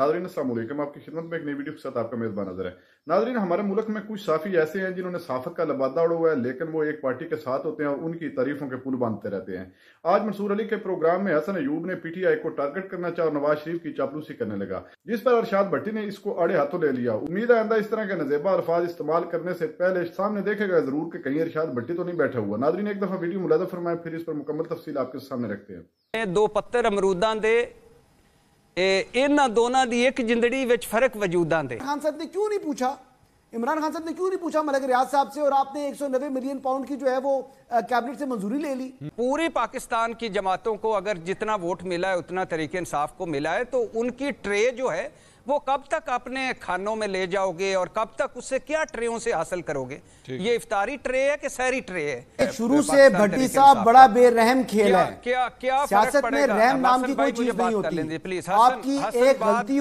नाज़रीन अस्सलाम वालेकुम, आपकी खिदमत में एक नई वीडियो के साथ आपका मेज़बान नज़र है। नाज़रीन, हमारे मुल्क में कुछ साफ़ी ऐसे हैं जिन्होंने सहाफ़त का लबादा उड़ा हुआ है, लेकिन वो एक पार्टी के साथ होते हैं और उनकी तारीफों के पुल बांधते रहते हैं। आज मंसूर अली के प्रोग्राम में हसन अयूब ने पीटीआई को टारगेट करना चाहा और नवाज शरीफ की चापलूसी करने लगा, जिस पर अरशाद भट्टी ने इसको आड़े हाथों ले लिया। उम्मीद है आइंदा इस तरह के नज़ेबा अल्फाज इस्तेमाल करने से पहले सामने देखेगा जरूर कि कहीं अरशाद भट्टी तो नहीं बैठा हुआ। नाज़रीन, एक दफ़ा वीडियो मुलाज़ा फरमाएं, फिर इस पर मुकम्मल तफसील आपके सामने रखते हैं। दो पत्तर अमरूदां दे इन्हां दोनां दी एक जिंदड़ी विच फर्क वजूदां दे। खान साहब ने क्यों नहीं पूछा, इमरान खान साहब ने क्यों नहीं पूछा मलिक रियाज साहब से, और आपने 190 मिलियन पाउंड की जो है वो कैबिनेट से मंजूरी ले ली। पूरी पाकिस्तान की जमातों को अगर जितना वोट मिला है उतना तरीके इंसाफ को मिला है, तो उनकी ट्रे जो है वो कब तक अपने खानों में ले जाओगे और कब तक उससे क्या ट्रेयों से हासिल करोगे? ये इफ्तारी ट्रे है कि सहरी ट्रे है? शुरू से भट्टी साहब बड़ा बेरहम खेल है। क्या सियासत में रहम नाम की कोई चीज नहीं होती। प्लीज आपकी एक गलती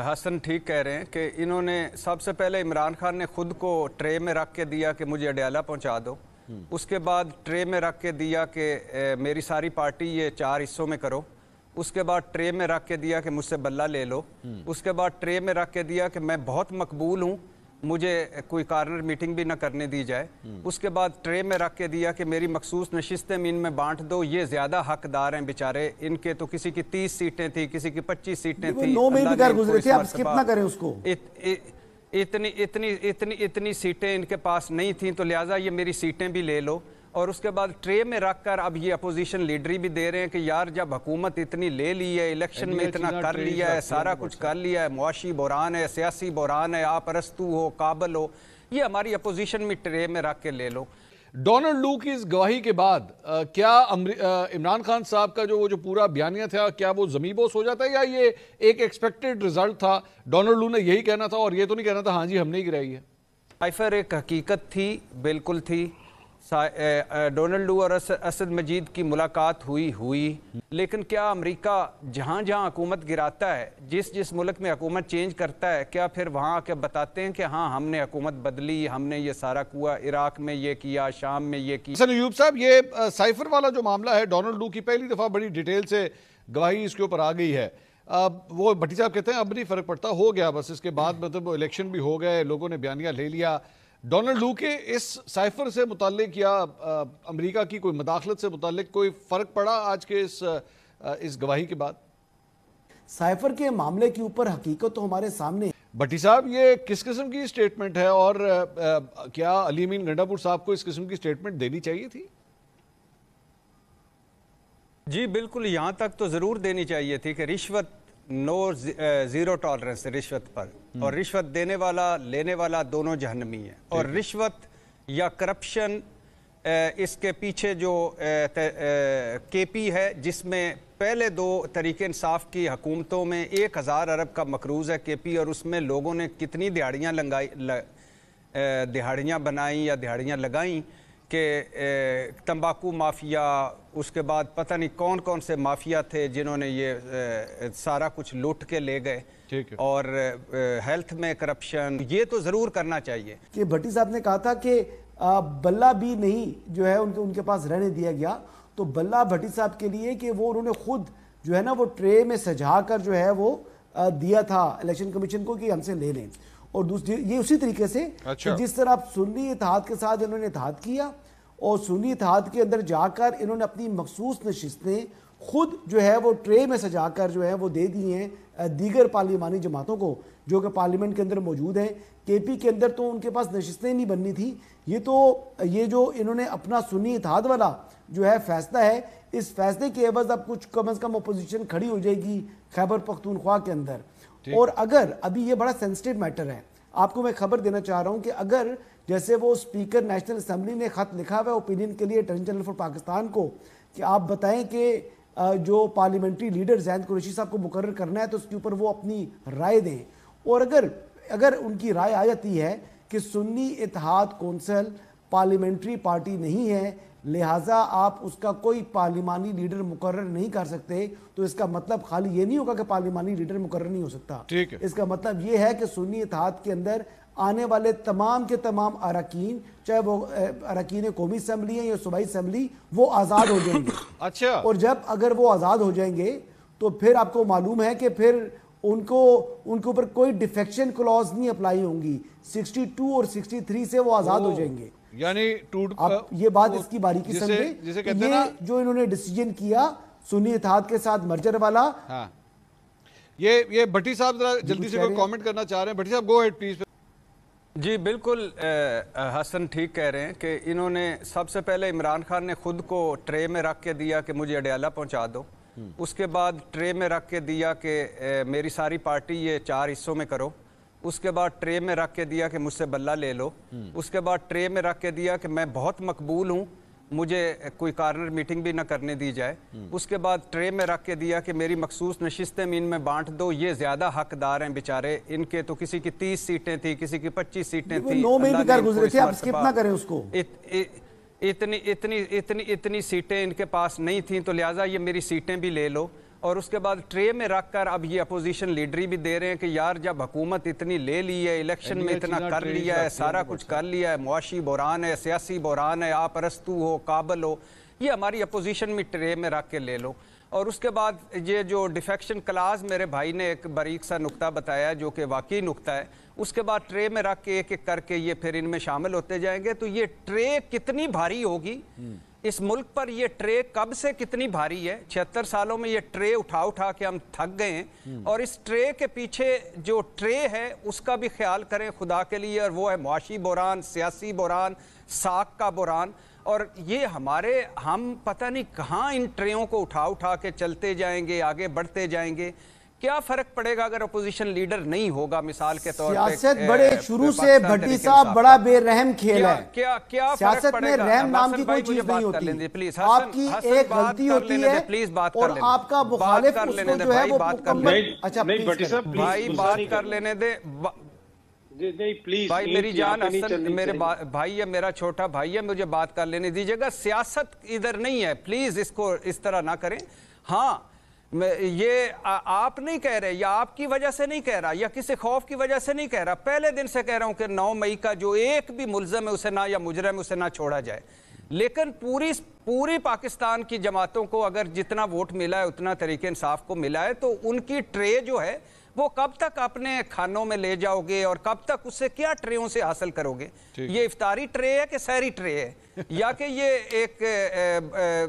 हसन ठीक कह रहे हैं कि इन्होंने सबसे पहले इमरान खान ने खुद को ट्रे में रख के दिया कि मुझे अडयाला पहुंचा दो, उसके बाद ट्रे में रख के दिया कि मेरी सारी पार्टी ये 4 हिस्सों में करो, उसके बाद ट्रे में रख के दिया कि मुझसे बल्ला ले लो, उसके बाद ट्रे में रख के दिया कि मैं बहुत मकबूल हूँ, मुझे कोई कार्नर मीटिंग भी ना करने दी जाए, उसके बाद ट्रे में रख के दिया कि मेरी मखसूस नशिस्तें इनमें बांट दो, ये ज़्यादा हकदार हैं बेचारे, इनके तो किसी की 30 सीटें थी, किसी की 25 सीटें थी, 9 में भी गुजरे थे, आप स्किप ना करें उसको। इतनी सीटें इनके पास नहीं थी, तो लिहाजा ये मेरी सीटें भी ले लो। और उसके बाद ट्रे में रख कर अब ये अपोजिशन लीडरी भी दे रहे हैं कि यार जब हुकूमत इतनी ले ली है, इलेक्शन में इतना कर लिया है, सारा कुछ कर लिया है, मुआशी बहरान है, सियासी बहरान है, आप अरस्तू हो, काबल हो, ये हमारी अपोजिशन में ट्रे में रख के ले लो। डोनाल्ड लू की इस गवाही के बाद क्या इमरान खान साहब का जो पूरा बयानिया था, क्या वो ज़मीबोस हो जाता है, या ये एक एक्सपेक्टेड रिजल्ट था? डोनाल्ड लू ने यही कहना था और ये तो नहीं कहना था हाँ जी हमने ही गिराई है। साइफर एक हकीकत थी, बिल्कुल थी। डोनाल्ड लू और असद मजीद की मुलाकात हुई, लेकिन क्या अमेरिका जहाँ जहाँ हुकूमत गिराता है, जिस मुल्क में हुकूमत चेंज करता है, क्या फिर वहाँ आके बताते हैं कि हाँ हमने हुकूमत बदली, हमने ये सारा किया, इराक में ये किया, शाम में ये किया? हसन अयूब साहब, ये साइफर वाला जो मामला है, डोनाल्ड लू की पहली दफ़ा बड़ी डिटेल से गवाही इसके ऊपर आ गई है। वो भट्टी साहब कहते हैं अब नहीं फ़र्क पड़ता, हो गया बस, इसके बाद मतलब इलेक्शन भी हो गए, लोगों ने बयानिया ले लिया। डोनाल्ड लू के इस साइफर से मुताल्लिक या अमेरिका की कोई मदाखलत से मुताल्लिक कोई फ़र्क पड़ा आज के इस गवाही के बाद? साइफर के मामले के ऊपर हकीकत तो हमारे सामने। भट्टी साहब, ये किस किस्म की स्टेटमेंट है और क्या अली अमीन गंडापुर साहब को इस किस्म की स्टेटमेंट देनी चाहिए थी? जी बिल्कुल, यहाँ तक तो ज़रूर देनी चाहिए थी कि रिश्वत ज़ीरो टॉलरेंस रिश्वत पर, और रिश्वत देने वाला लेने वाला दोनों जहन्नमी है। और रिश्वत या करप्शन, इसके पीछे जो केपी है, जिसमें पहले 2 तरीके इंसाफ की हुकूमतों में 1000 अरब का मकरूज़ है केपी, और उसमें लोगों ने कितनी दिहाड़ियाँ बनाई या दिहाड़ियाँ लगाई कि तंबाकू माफिया, उसके बाद पता नहीं कौन कौन से माफिया थे जिन्होंने ये सारा कुछ लूट के ले गए, और हेल्थ में करप्शन, ये तो ज़रूर करना चाहिए। कि भट्टी साहब ने कहा था कि बल्ला भी नहीं जो है उनके पास रहने दिया गया, तो बल्ला भट्टी साहब के लिए कि वो उन्होंने खुद जो है ना वो ट्रे में सजा कर जो है वो दिया था इलेक्शन कमीशन को कि हमसे ले लें। और दूसरी ये उसी तरीके से कि जिस तरह आप सुन्नी इत्तेहाद के साथ इन्होंने इत्तेहाद किया और सुन्नी इत्तेहाद के अंदर जाकर इन्होंने अपनी मखसूस नशिस्तें खुद जो है वो ट्रे में सजाकर जो है वो दे दी हैं दीगर पार्लिमानी जमातों को जो कि पार्लियामेंट के अंदर मौजूद हैं। केपी के अंदर तो उनके पास नशिस्तें नहीं बननी थी। ये जो इन्होंने अपना सुन्नी इत्तेहाद वाला जो है फैसला है, इस फैसले के एवज अब कुछ कम अज़ कम अपोजिशन खड़ी हो जाएगी खैबर पख्तूनख्वा के अंदर। और अगर अभी ये बड़ा सेंसिटिव मैटर है, आपको मैं खबर देना चाह रहा हूं कि अगर जैसे वो स्पीकर नेशनल असेंबली ने खत लिखा हुआ है ओपिनियन के लिए अटॉर्नी जनरल फॉर पाकिस्तान को कि आप बताएं कि जो पार्लियामेंट्री लीडर ज़ैद कुरैशी साहब को मुकर्रर करना है तो उसके ऊपर वो अपनी राय दें, और अगर उनकी राय आ जाती है कि सुन्नी इत्तेहाद कौंसिल पार्लियामेंट्री पार्टी नहीं है, लिहाजा आप उसका कोई पार्लिमानी लीडर मुकर्रर नहीं कर सकते, तो इसका मतलब खाली ये नहीं होगा कि पार्लिमानी लीडर मुकर्रर नहीं हो सकता। ठीक है। इसका मतलब ये है कि सुन्नी इत्तेहाद के अंदर आने वाले तमाम के तमाम अरकान, चाहे वो अरकान कौमी असम्बली है या सूबाई असम्बली, वो आज़ाद हो जाएंगे। अच्छा। और जब अगर वो आज़ाद हो जाएंगे तो फिर आपको मालूम है कि फिर ان کے اوپر کوئی ڈیفیکشن کلوز نہیں اپلائی ہوں گی. 62 اور 63 سے وہ آزاد ہو جائیں گے. یعنی یہ بات اس کی باریکی سمجھیں. یہ جو انہوں نے ڈیسیجن کیا سنی اتحاد کے ساتھ مرجر والا. ہاں یہ بھٹی صاحب ذرا جلدی سے کوئی کامنٹ کرنا چاہ رہے ہیں. بھٹی صاحب گو ہیڈ پلیز. جی بالکل حسن ٹھیک کہہ رہے ہیں کہ انہوں نے سب سے پہلے عمران خان نے خود کو ٹرے میں رکھ کے دیا کہ مجھے اڈیالہ پہنچا دو. اس کے بعد ٹرے میں رکھ کے دیا کہ میری ساری پارٹی یہ 4 حصوں میں کرو. اس کے بعد ٹرے میں رکھ کے دیا کہ مجھ سے بلہ لے لو. اس کے بعد ٹرے میں رکھ کے دیا کہ میں بہت مقبول ہوں, مجھے کوئی کارنر میٹنگ بھی نہ کرنے دی جائے. اس کے بعد ٹرے میں رکھ کے دیا کہ میری مخصوص نشستیں ان میں بانٹ دو, یہ زیادہ حقدار ہیں بیچارے, ان کے تو کسی کی 30 سیٹیں تھیں, کسی کی 25 سیٹیں تھیں. 9 مئی بھی کر گزرے تھے, آپ سکپ نہ کریں اس کو. اتنی سیٹیں ان کے پاس نہیں تھیں, تو لہٰذا یہ میری سیٹیں بھی لے لو. اور اس کے بعد ٹرے میں رکھ کر اب یہ اپوزیشن لیڈری بھی دے رہے ہیں کہ یار جب حکومت اتنی لے لی ہے, الیکشن میں اتنا کر لیا ہے, سارا کچھ کر لیا ہے, معاشی بحران ہے, سیاسی بحران ہے, آپ ارسطو ہو, قابل ہو, یہ ہماری اپوزیشن میں ٹرے میں رکھ کے لے لو. اور اس کے بعد یہ جو ڈیفیکشن کلاز میرے بھائی نے ایک باریک سا نقطہ بتایا جو کہ واقعی نقطہ ہے, اس کے بعد ٹرے میں رکھ کے ایک ایک کر کے یہ پھر ان میں شامل ہوتے جائیں گے. تو یہ ٹرے کتنی بھاری ہوگی اس ملک پر, یہ ٹرے کب سے کتنی بھاری ہے. 76 سالوں میں یہ ٹرے اٹھا کے ہم تھک گئے ہیں. اور اس ٹرے کے پیچھے جو ٹرے ہے اس کا بھی خیال کریں خدا کے لیے, اور وہ ہے معاشی بحران, سیاسی بحران, ساکھ کا بحران. اور یہ ہم پتہ نہیں کہاں ان ٹریوں کو اٹھا کے چلتے جائیں گے, آگے بڑھتے جائیں گے. کیا فرق پڑے گا اگر اپوزیشن لیڈر نہیں ہوگا؟ مثال کے طور پر سیاست بڑے شروع سے بھٹی صاحب بڑا بے رحم کھیل ہے. سیاست میں رحم نام کی کوئی چیز نہیں ہوتی. آپ کی ایک غلطی ہوتی ہے اور آپ کا مخالف اس کو جو ہے وہ مکمل. اچھا بھائی بات کر لینے دے. بھائی میری جان حسن میرے بھائی ہے, میرا چھوٹا بھائی ہے, مجھے بات کر لینے دیجیے گا. سیاست ادھر نہیں ہے, پلیز اس کو اس طرح نہ کریں. ہاں یہ آپ نہیں کہہ رہے, یا آپ کی وجہ سے نہیں کہہ رہا, یا کسی خوف کی وجہ سے نہیں کہہ رہا, پہلے دن سے کہہ رہا ہوں کہ 9 مئی کا جو ایک بھی ملزم ہے اسے نہ, یا مجرم اسے نہ چھوڑا جائے. لیکن پوری پاکستان کی جماعتوں کو اگر جتنا ووٹ ملا ہے اتنا طریقے انصاف کو ملا ہے, تو ان کی ٹرے جو ہے وہ کب تک اپنے کھانوں میں لے جاؤ گے, اور کب تک اس سے کیا ٹریوں سے حاصل کرو گے؟ یہ افطاری ٹرے ہے کہ سحری ٹرے ہے, یا کہ یہ ایک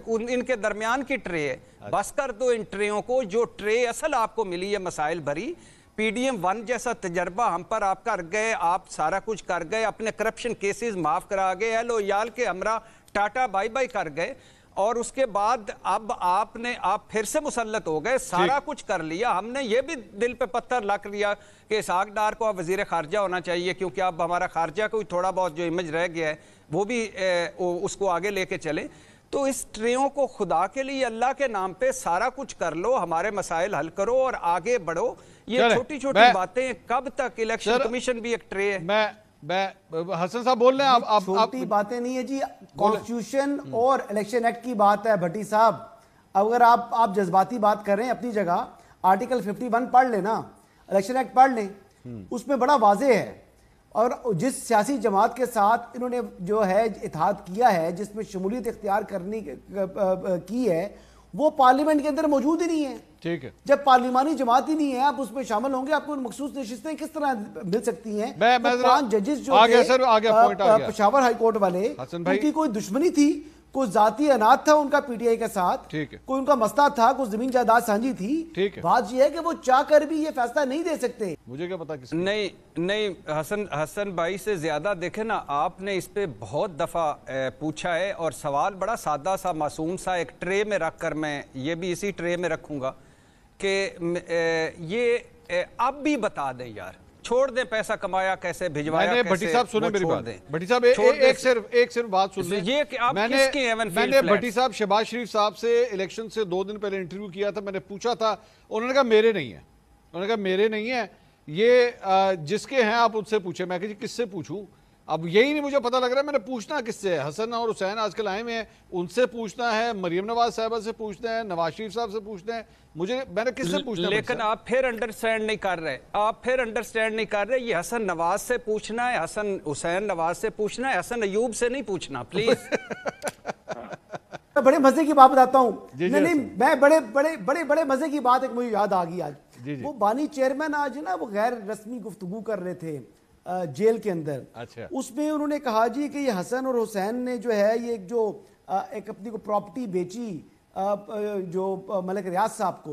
ان کے درمیان کی ٹرے ہے؟ بس کر دو ان ٹریوں کو. جو ٹرے اصل آپ کو ملی ہے مسائل بھری, PDM-1 جیسا تجربہ ہم پر آپ کر گئے, آپ سارا کچھ کر گئے, اپنے کرپشن کیسز معاف کرا گئے, ایال کے ہمراہ ٹاٹا بائی بائی کر گئے, اور اس کے بعد اب آپ پھر سے مسلط ہو گئے, سارا کچھ کر لیا. ہم نے یہ بھی دل پہ پتھر رکھ لیا کہ اسحاق ڈار کو اب وزیر خارجہ ہونا چاہیے, کیونکہ اب ہمارا خارجہ کوئی تھوڑا بہت جو امیج رہ گیا ہے وہ بھی اس کو آگے لے کے چلیں. تو اس ٹریوں کو خدا کے لیے اللہ کے نام پہ سارا کچھ کر لو, ہمارے مسائل حل کرو اور آگے بڑھو. یہ چھوٹی چھوٹی باتیں کب تک؟ الیکشن کمیشن بھی ایک ٹرے ہے. میں حسن صاحب بول رہے ہیں, آپ چھوٹی باتیں نہیں ہے جی, کانسٹیٹیوشن اور الیکشن ایکٹ کی بات ہے. بھٹی صاحب اگر آپ جذباتی بات کر رہے ہیں اپنی جگہ, آرٹیکل 51 پڑھ لیں نا, الیکشن ایکٹ پڑھ لیں, اس میں بڑا واضح ہے. اور جس سیاسی جماعت کے ساتھ انہوں نے جو ہے اتحاد کیا ہے, جس میں شمولیت اختیار کرنے کی ہے, وہ پارلیمنٹ کے اندر موجود ہی نہیں ہے. ٹھیک ہے, جب پارلیمانی جماعت ہی نہیں ہے, آپ اس میں شامل ہوں گے, آپ کو مخصوص نشستیں کس طرح مل سکتی ہیں؟ 5 ججز جو تھے پشاور ہائی کورٹ والے, ان کی کوئی دشمنی تھی, کوئی ذاتی انات تھا ان کا پی ٹی آئی کے ساتھ, کوئی ان کا مسئلہ تھا, کوئی زمین جائیداد سانجھی تھی. بات یہ ہے کہ وہ چاہ کر بھی یہ فیصلہ نہیں دے سکتے. مجھے کیا پتا کس نہیں حسن بھائی سے زیادہ دیکھیں نا, آپ نے اس پہ بہت دفعہ پوچھا ہے, اور سوال بڑا سادہ سا معصوم سا ایک ٹرے میں رکھ کر, میں یہ بھی اسی ٹرے میں رکھوں گا کہ یہ اب بھی بتا دیں یار, چھوڑ دیں پیسہ کمایا کیسے, بھجوایا کیسے. بھٹی صاحب سنیں میری بات, بھٹی صاحب ایک صرف بات سن لیں. یہ کہ آپ کس کی ایون میں نے بھٹی صاحب شہباز شریف صاحب سے الیکشن سے 2 دن پہلے انٹرویو کیا تھا, میں نے پوچھا تھا, انہوں نے کہا میرے نہیں ہیں, یہ جس کے ہیں آپ ان سے پوچھیں. میں کہ جی کس سے پوچھوں؟ اب یہی نہیں مجھے پتہ لگ رہا ہے میں نے پوچھنا کس سے ہے. حسن اور حسین آج کل آئے ہوئے ہیں, ان سے پوچھنا ہے, مریم نواز صاحبہ سے پوچھنا ہے, نواز شریف صاحب سے پوچھنا ہے, میں نے کس سے پوچھنا ہے؟ لیکن آپ پھر انڈرسٹینڈ نہیں کر رہے, یہ حسن نواز سے پوچھنا ہے, حسن حسین نواز سے پوچھنا ہے, حسن ایوب سے نہیں پوچھنا, پلیز. بڑے مزے کی بات بتاتا ہوں, نہیں میں بڑے مزے کی بات ایک مجھے یاد آ گئی آج. वो बानी चेयरमैन आज ना वो गैर रस्मी गुफ्तगू कर रहे थे जेल के अंदर। अच्छा। उसमें उन्होंने कहा जी कि ये हसन और हुसैन ने जो है ये एक अपनी को प्रॉपर्टी बेची जो मलिक रियाज साहब को,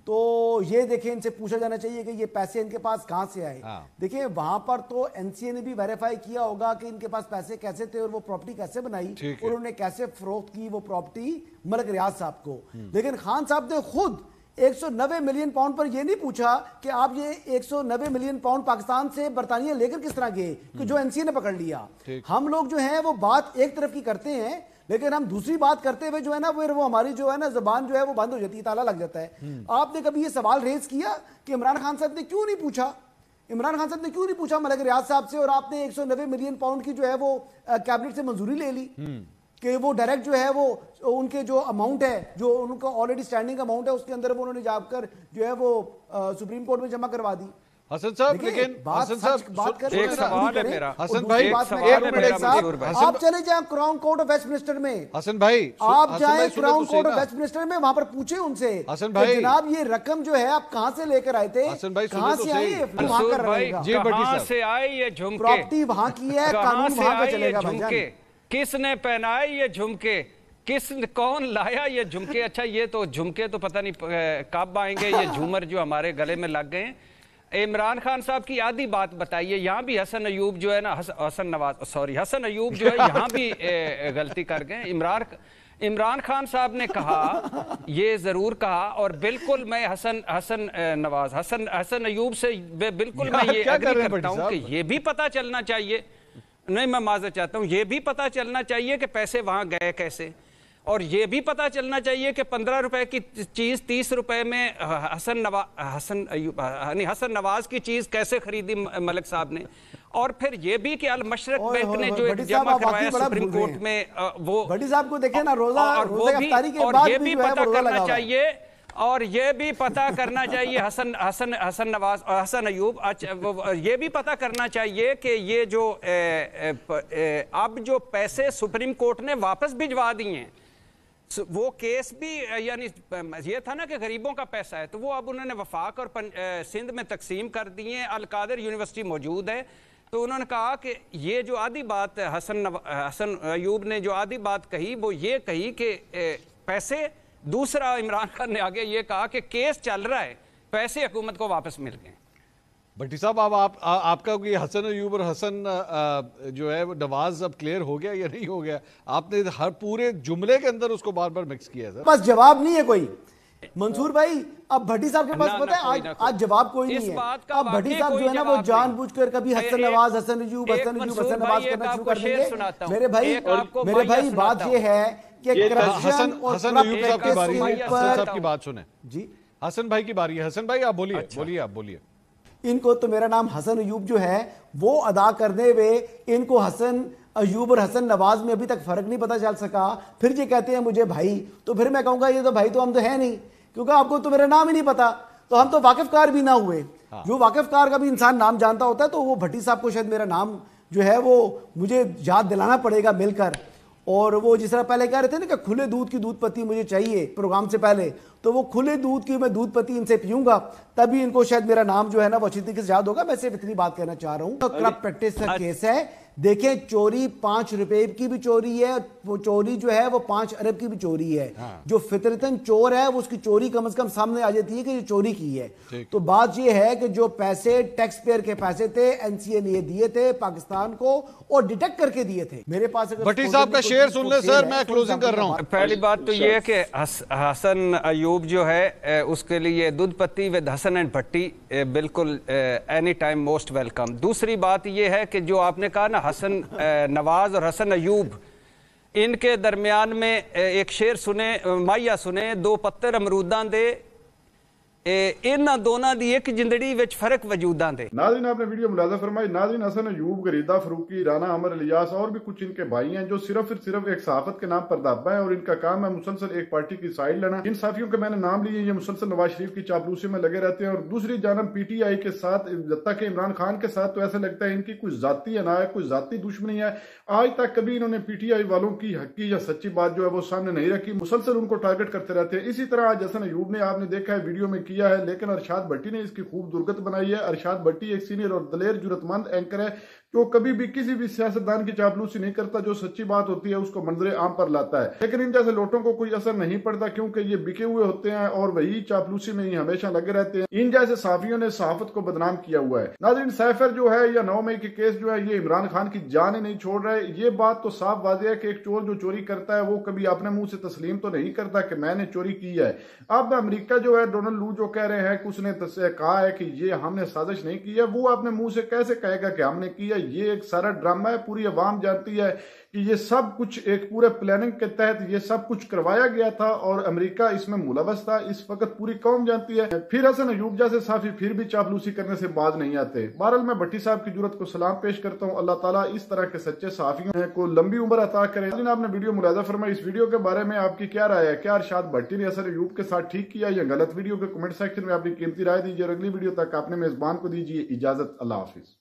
तो ये देखें इनसे पूछा जाना चाहिए कि ये पैसे इनके पास कहां से आए। देखिए वहां पर तो एनसीए ने भी वेरीफाई किया होगा कि इनके पास पैसे कैसे थे और वो प्रॉपर्टी कैसे बनाई और उन्होंने कैसे फरोख्त की वो प्रॉपर्टी मलिक रियाज साहब को। लेकिन खान साहब ने खुद 190 मिलियन पाउंड पर यह नहीं पूछा कि आप ये 190 मिलियन पाउंड पाकिस्तान से बरतानिया लेकर किस तरह गए कि जो एनसीए ने पकड़ लिया। हम लोग जो है वो बात एक तरफ की करते हैं, लेकिन हम दूसरी बात करते हुए जो है ना फिर वो हमारी जो है ना जुबान जो है वो बंद हो जाती है, ताला लग जाता है। आपने कभी ये सवाल रेज किया कि इमरान खान साहब ने क्यों नहीं पूछा, इमरान खान साहब ने क्यों नहीं पूछा मलिक रियाज साहब से, और आपने 190 मिलियन पाउंड की जो है वो कैबिनेट से मंजूरी ले ली कि वो डायरेक्ट जो है वो उनके जो अमाउंट है जो उनका ऑलरेडी स्टैंडिंग अमाउंट है उसके अंदर वो उन्होंने जाकर जो है वो सुप्रीम कोर्ट में जमा करवा दी। हसन साहब, लेकिन हसन साहब बात करें, एक सवाल है मेरा, हसन भाई आप चले जाएं क्राउन कोर्ट ऑफ वेस्टमिनिस्टर में, हसन भाई आप जाएं क्राउन कोर्ट ऑफ वेस्टमिनिस्टर में, वहां पर पूछे उनसे हसन भाई जनाब ये रकम जो है आप कहां से लेकर आए थे, हसन भाई कहां से आई, कहां से आए ये झुमके, प्रॉपर्टी वहां की है, कानून वहां का चलेगा भाईजान। किसने पहनाए ये झुमके, कौन लाया ये झुमके। अच्छा ये तो झुमके तो पता नहीं कब आएंगे, ये झूमर जो हमारे गले में लग गए। इमरान खान साहब की आधी बात बताइए, यहाँ भी हसन अयूब जो है ना, हसन अयूब जो है यहाँ भी गलती कर गए। इमरान खान साहब ने कहा, ये जरूर कहा, और बिल्कुल मैं हसन अयूब से बिल्कुल मैं ये एग्री करता हूँ कि ये भी पता चलना चाहिए, नहीं मैं माजरत चाहता हूँ, ये भी पता चलना चाहिए कि पैसे वहां गए कैसे, और ये भी पता चलना चाहिए कि 15 रुपए की चीज 30 रुपए में हसन नवाज की चीज कैसे खरीदी मलिक साहब ने, और फिर ये भी कि अल मशरक बैंक ने जो जमा करवाया सुप्रीम कोर्ट में वो भट्टी साहब को देखें ना रोजा इफ्तारी के बाद, और ये भी पता करना चाहिए, और ये भी पता करना चाहिए हसन नवाज और हसन अयूब, ये भी पता करना चाहिए कि ये जो अब जो पैसे सुप्रीम कोर्ट ने वापस भिजवा दिए हैं, वो केस भी यानी ये था ना कि गरीबों का पैसा है, तो वो अब उन्होंने वफाक और सिंध में तकसीम कर दिए। अल कादिर यूनिवर्सिटी मौजूद है, तो उन्होंने कहा कि ये जो आधी बात हसन अयूब ने जो आधी बात कही वो ये कही कि पैसे, दूसरा इमरान खान ने आगे ये कहा कि केस चल रहा है, पैसे हुकूमत को वापस मिल गए। भट्टी साहब अब आपका कोई हसन अयूब और हसन जो है वो नवाज अब क्लियर हो गया या नहीं हो गया? आपने हर पूरे जुमले के अंदर उसको बार बार मिक्स किया सर। बस जवाब नहीं है कोई मंसूर भाई। अब भट्टी साहब के पास पता है आज जवाब कोई नहीं है। अब भट्टी साहब जो है ना वो जानबूझकर कभी हसन नवाज हसन अयूब हसन नवाज करना शुरू कर देंगे। मेरे भाई बात ये है कि करप्शन और हसन अयूब साहब की बारी है, हसन साहब की बात सुने जी, हसन भाई की बारी है। हसन भाई आप बोलिए, आप बोलिए। इनको तो मेरा नाम हसन अयूब जो है वो अदा करने हुए इनको हसन अयूब और हसन नवाज में अभी तक फर्क नहीं पता चल सका, फिर ये कहते हैं मुझे भाई, तो फिर मैं कहूंगा ये तो भाई तो हम तो है नहीं, क्योंकि आपको तो मेरा नाम ही नहीं पता, तो हम तो वाकिफकार भी ना हुए। जो वाकिफकार का भी इंसान नाम जानता होता है तो वो भट्टी साहब को शायद मेरा नाम जो है वो मुझे याद दिलाना पड़ेगा मिलकर। और वो जिस तरह पहले कह रहे थे ना कि खुले दूध की दूध पत्ती मुझे चाहिए प्रोग्राम से पहले, तो वो खुले दूध की मैं दूध पत्ती इनसे पीऊंगा तभी इनको शायद मेरा नाम जो है ना वो अच्छी तरीके से याद होगा। मैं सिर्फ इतनी बात कहना चाह रहा हूँ, तो करप्ट प्रैक्टिस का केस है। देखें चोरी 5 रुपए की भी चोरी है, वो चोरी जो है वो 5 अरब की भी चोरी है। जो फितरतन चोर है वो उसकी चोरी कम से कम सामने आ जाती है कि ये चोरी की है। तो बात ये है कि जो पैसे टैक्स पेयर के पैसे थे एनसीए ने दिए थे पाकिस्तान को और डिटेक्ट करके दिए थे। मेरे पास भट्टी साहब का शेयर सुन ले सर, मैं क्लोजिंग कर रहा हूँ। पहली बात तो ये है कि हसन अयूब जो है उसके लिए दूध पत्ती विद हसन एंड भट्टी बिल्कुल एनी टाइम मोस्ट वेलकम। दूसरी बात ये है कि जो आपने कहा ना हसन नवाज और हसन अयूब, इनके दरमियान में एक शेर सुने, माइया सुने, 2 पत्तर अमरूदां दे इन्हां दोनां दी एक जिंदड़ी विच फर्क वजूदां दे। नाज़रीन आपने वीडियो मुलाज़ा फरमाई। नाज़रीन हसन अयूब, गरीदा फरूकी, राना अमर इलियास और भी कुछ इनके भाई हैं जो सिर्फ एक सहाफत के नाम पर दाबा है और इनका काम है मुसलसल एक पार्टी की साइड लेना। इन साथियों के मैंने नाम लिए, ये मुसलसल नवाज शरीफ की चापलूसी में लगे रहते हैं और दूसरी जानब पीटीआई के साथ, जब तक इमरान खान के साथ तो ऐसा लगता है इनकी कोई जाती अना है, कोई जाती दुश्मनी है। आज तक कभी इन्होंने पीटीआई वालों की हकी या सच्ची बात जो है वो सामने नहीं रखी, मुसलसल उनको टारगेट करते रहते हैं। इसी तरह आज हसन अयूब ने आपने देखा है वीडियो में की किया है, लेकिन अरशाद भट्टी ने इसकी खूब दुर्गत बनाई है। अरशाद भट्टी एक सीनियर और दलेर जुरतमंद एंकर है जो कभी भी किसी भी सियासतदान की चापलूसी नहीं करता, जो सच्ची बात होती है उसको मंजरे आम पर लाता है। लेकिन इन जैसे लोटों को कोई असर नहीं पड़ता क्योंकि ये बिके हुए होते हैं और वही चापलूसी में ही हमेशा लगे रहते हैं। इन जैसे सहाफियों ने सहाफत को बदनाम किया हुआ है। नाज़रीन, सैफर जो है या 9 मई के केस जो है ये इमरान खान की जान ही नहीं छोड़ रहे। ये बात तो साफ वाज़ेह है कि एक चोर जो चोरी करता है वो कभी अपने मुंह से तस्लीम तो नहीं करता कि मैंने चोरी की है। अब अमेरिका जो है, डोनाल्ड लू जो कह रहे हैं कि उसने कहा है कि ये हमने साजिश नहीं की है, वो अपने मुंह से कैसे कहेगा कि हमने की है? ये एक सारा ड्रामा है। पूरी अवाम जानती है कि ये सब कुछ एक पूरे प्लानिंग के तहत ये सब कुछ करवाया गया था और अमेरिका इसमें मुलवस था। इस वक्त पूरी कौम जानती है। फिर हसन अयूब जैसे साफी फिर भी चापलूसी करने से बाज नहीं आते। बहरहाल मैं भट्टी साहब की जुर्रत को सलाम पेश करता हूँ। अल्लाह ताला इस तरह के सच्चे साफियों को लंबी उम्र अता करे। आपने वीडियो मुलाजा फरमाई। इस वीडियो के बारे में आपकी क्या राय है? क्या अरशाद भट्टी ने हसन अयूब के साथ ठीक किया या गलत? वीडियो के कमेंट सेक्शन में अपनी कीमती राय दीजिए और अगली वीडियो तक अपने मेजबान को दीजिए इजाजत। अल्लाह हाफिज।